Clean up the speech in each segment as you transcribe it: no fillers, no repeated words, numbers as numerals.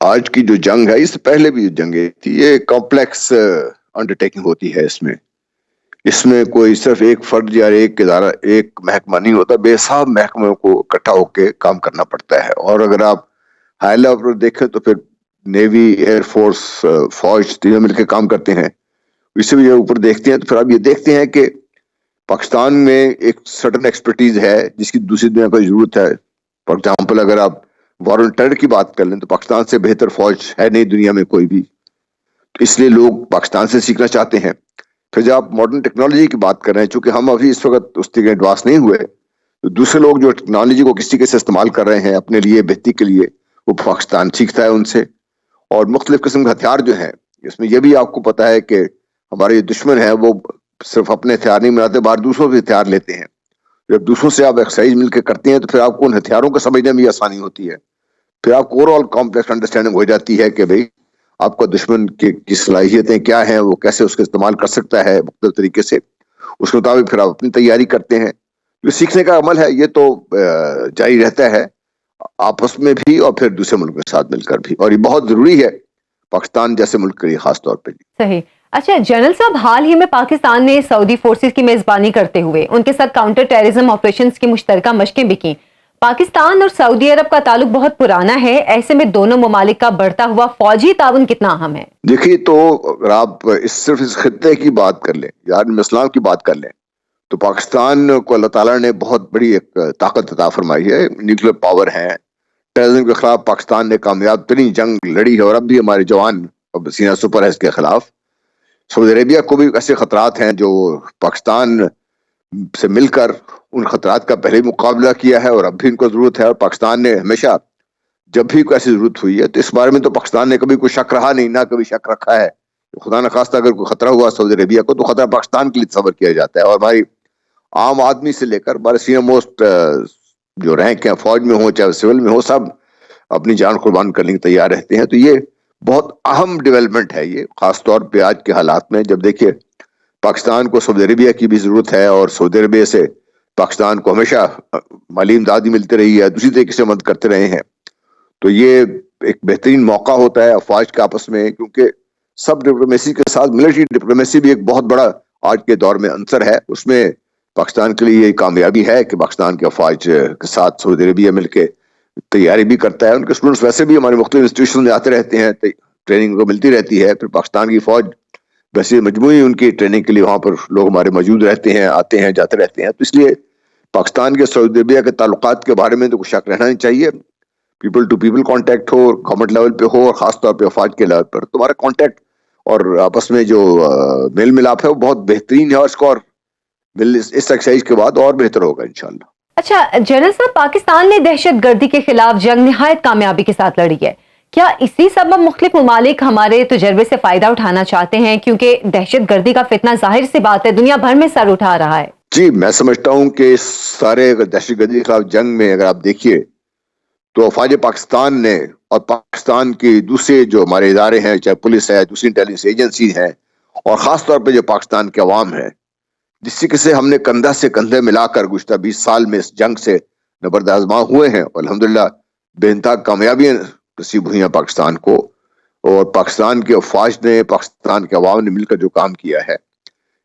آج کی جو جنگ ہے، اس سے پہلے بھی جو جنگیں تھی، یہ کمپلیکس انڈرٹیکنگ ہوتی ہے. اس میں کوئی صرف ایک فرد یا ایک ادارہ، ایک محکمہ نہیں ہوتا، بے حساب محکموں کو اکٹھا ہو کے کام کرنا پڑتا ہے. اور اگر آپ ہائی لیول پر دیکھیں تو پھر نیوی، ایئر فورس، فوج تینوں مل کے کام کرتے ہیں. اس سے بھی اوپر دیکھتے ہیں تو پھر آپ یہ دیکھتے ہیں کہ پاکستان میں ایک سرٹن ایکسپرٹیز ہے جس کی دوسری دنیا کو ضرورت ہے. فار ایگزامپل اگر آپ وار آن ٹیرر کی بات کر لیں تو پاکستان سے بہتر فوج ہے نہیں دنیا میں کوئی بھی. اس لیے لوگ پاکستان سے سیکھنا چاہتے ہیں. پھر جب آپ ماڈرن ٹیکنالوجی کی بات کر رہے ہیں، چونکہ ہم ابھی اس وقت اس کے ایڈوانس نہیں ہوئے، تو دوسرے لوگ جو ٹیکنالوجی کو کس طریقے سے استعمال کر رہے ہیں اپنے لیے بہتری کے لیے، وہ پاکستان سیکھتا ہے ان سے. اور مختلف قسم کے ہتھیار جو ہیں، اس میں یہ بھی آپ کو پتا ہے کہ ہمارے جو دشمن ہیں وہ صرف اپنے ہتھیار نہیں بناتے، باہر دوسروں سے ہتھیار لیتے ہیں. جب دوسروں سے آپ ایکسرسائز مل کے کرتے ہیں تو پھر آپ کو ان ہتھیاروں کو سمجھنے میں بھی آسانی ہوتی ہے. پھر آپ کو اوور آل کمپلیکس انڈرسٹینڈنگ ہو جاتی ہے کہ بھئی آپ کا دشمن کی صلاحیتیں کیا ہیں، وہ کیسے اس کا استعمال کر سکتا ہے مختلف طریقے سے. اس کے مطابق پھر آپ اپنی تیاری کرتے ہیں. جو سیکھنے کا عمل ہے یہ تو جاری رہتا ہے، آپس میں بھی اور پھر دوسرے ملک کے ساتھ مل کر بھی، اور یہ بہت ضروری ہے پاکستان جیسے ملک کے لیے خاص طور پہ. صحیح. اچھا جنرل صاحب، حال ہی میں پاکستان نے سعودی فورسز کی میزبانی کرتے ہوئے ان کے ساتھ کاؤنٹر ٹیررزم آپریشنز کی مشترکہ مشقیں بھی کی. پاکستان اور سعودی عرب کا تعلق بہت پرانا ہے، ایسے میں دونوں ممالک کا بڑھتا ہوا فوجی تعاون کتنا اہم ہے؟ دیکھیے، تو اگر آپ صرف اس خطے کی بات کر لیں یا عالم اسلام کی بات کر لیں تو پاکستان کو اللہ تعالیٰ نے بہت بڑی ایک طاقت عطا فرمائی ہے. نیوکلیر پاور ہے. ٹیررزم کے خلاف پاکستان نے کامیاب ترین جنگ لڑی ہے، اور اب بھی ہمارے جوان اب سینہ سپر ہے اس کے خلاف. سعودی عربیہ کو بھی ایسے خطرات ہیں جو پاکستان سے مل کر ان خطرات کا پہلے مقابلہ کیا ہے، اور اب بھی ان کو ضرورت ہے. اور پاکستان نے ہمیشہ جب بھی کوئی ایسی ضرورت ہوئی ہے تو اس بارے میں تو پاکستان نے کبھی کوئی شک رہا نہیں، نہ کبھی شک رکھا ہے. خدا نخواستہ اگر کوئی خطرہ ہوا سعودی عربیہ کو تو خطرہ پاکستان کے لیے تصور کیا جاتا ہے. اور ہماری عام آدمی سے لے کر ہمارے سینئر موسٹ جو رینک ہیں، فوج میں ہو چاہے سول میں ہو، سب اپنی جان قربان کرنے کے تیار رہتے ہیں. تو یہ بہت اہم ڈیولپمنٹ ہے یہ، خاص طور پہ آج کے حالات میں جب دیکھیے پاکستان کو سعودی عربیہ کی بھی ضرورت ہے، اور سعودی عربیہ سے پاکستان کو ہمیشہ مالی امداد ملتی رہی ہے، دوسری طریقے سے مدد کرتے رہے ہیں. تو یہ ایک بہترین موقع ہوتا ہے افواج کے آپس میں، کیونکہ سب ڈپلومیسی کے ساتھ ملٹری ڈپلومیسی بھی ایک بہت بڑا آج کے دور میں عنصر ہے. اس میں پاکستان کے لیے یہ کامیابی ہے کہ پاکستان کے افواج کے ساتھ سعودی عربیہ مل کے تیاری بھی کرتا ہے. ان کے اسٹوڈنٹس ویسے بھی ہمارے مختلف انسٹیٹیوشن میں آتے رہتے ہیں، ٹریننگ کو ملتی رہتی ہے. پھر پاکستان کی فوج ویسے مجموعی ان کی ٹریننگ کے لیے وہاں پر لوگ ہمارے موجود رہتے ہیں، آتے ہیں جاتے رہتے ہیں. تو اس لیے پاکستان کے سعودی عربیہ کے تعلقات کے بارے میں تو کوئی شک رہنا نہیں چاہیے. پیپل ٹو پیپل کانٹیکٹ ہو، گورنمنٹ لیول پہ ہو، اور خاص طور پہ افواج کے لیول پر تمہارا کانٹیکٹ اور آپس میں جو میل ملاپ ہے وہ بہت بہترین ہے، اور اس کو اور اس ایکسرسائز کے بعد اور بہتر ہوگا انشاءاللہ. اچھا جنرل صاحب، پاکستان نے دہشت گردی کے خلاف جنگ نہایت کامیابی کے ساتھ لڑی ہے. کیا اسی سبب مختلف ممالک ہمارے تجربے سے فائدہ اٹھانا چاہتے ہیں؟ کیونکہ دہشت گردی کا فتنہ ظاہر سی بات ہے دنیا بھر میں سر اٹھا رہا ہے. جی، میں سمجھتا ہوں کہ اس سارے دہشت گردی کے خلاف جنگ میں اگر آپ دیکھیے تو افواج پاکستان نے اور پاکستان کی دوسرے جو ہمارے ادارے ہیں، چاہے پولیس ہے، دوسری انٹیلیجنس ایجنسی ہیں، اور خاص طور پہ جو پاکستان کے عوام ہے، جس طریقے سے ہم نے کندھا سے کندھے ملا کر گزشتہ 20 سال میں اس جنگ سے نبرد آزما ہوئے ہیں، اور الحمدللہ بے انتہا کامیابیاں نصیب ہوئی ہیں پاکستان کو. اور پاکستان کے افواج نے، پاکستان کے عوام نے مل کر جو کام کیا ہے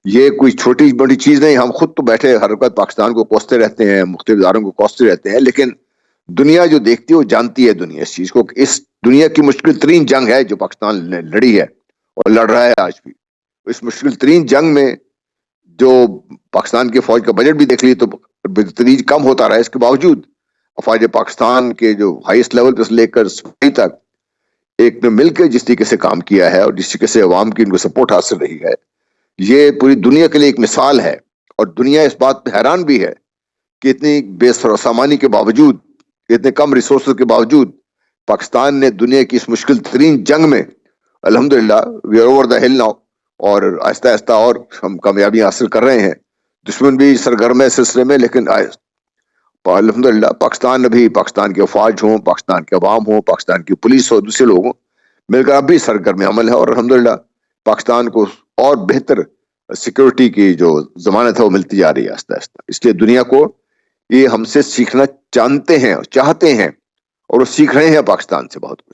یہ کوئی چھوٹی بڑی چیز نہیں. ہم خود تو بیٹھے ہر وقت پاکستان کو کوستے رہتے ہیں، مختلف اداروں کو کوستے رہتے ہیں، لیکن دنیا جو دیکھتی ہے وہ جانتی ہے دنیا اس چیز کو کہ اس دنیا کی مشکل ترین جنگ ہے جو پاکستان نے لڑی ہے اور لڑ رہا ہے آج بھی. اس مشکل ترین جنگ میں جو پاکستان کی فوج کا بجٹ بھی دیکھ لی تو بتدریج کم ہوتا رہا ہے، اس کے باوجود افواج پاکستان کے جو ہائیسٹ لیول پہ لے کر تک ایک نے مل کے جس طریقے سے کام کیا ہے اور جس طریقے سے عوام کی ان کو سپورٹ حاصل رہی ہے، یہ پوری دنیا کے لیے ایک مثال ہے. اور دنیا اس بات پہ حیران بھی ہے کہ اتنی بے سامانی کے باوجود، اتنے کم ریسورسز کے باوجود پاکستان نے دنیا کی اس مشکل ترین جنگ میں الحمدللہ وی آر اوور دا ہل ناؤ، اور آہستہ آہستہ اور ہم کامیابیاں حاصل کر رہے ہیں. دشمن بھی سرگرم ہے سلسلے میں، لیکن الحمدللہ پاکستان ابھی، پاکستان کے افواج ہوں، پاکستان کے عوام ہوں، پاکستان کی پولیس ہو، دوسرے لوگ ہوں، مل کر اب بھی سرگرم عمل ہے. اور الحمدللہ پاکستان کو اور بہتر سیکورٹی کی جو ضمانت ہے وہ ملتی جا رہی ہے آہستہ آہستہ. اس لیے دنیا کو یہ ہم سے سیکھنا چاہتے ہیں اور وہ سیکھ رہے ہیں پاکستان سے بہت کچھ.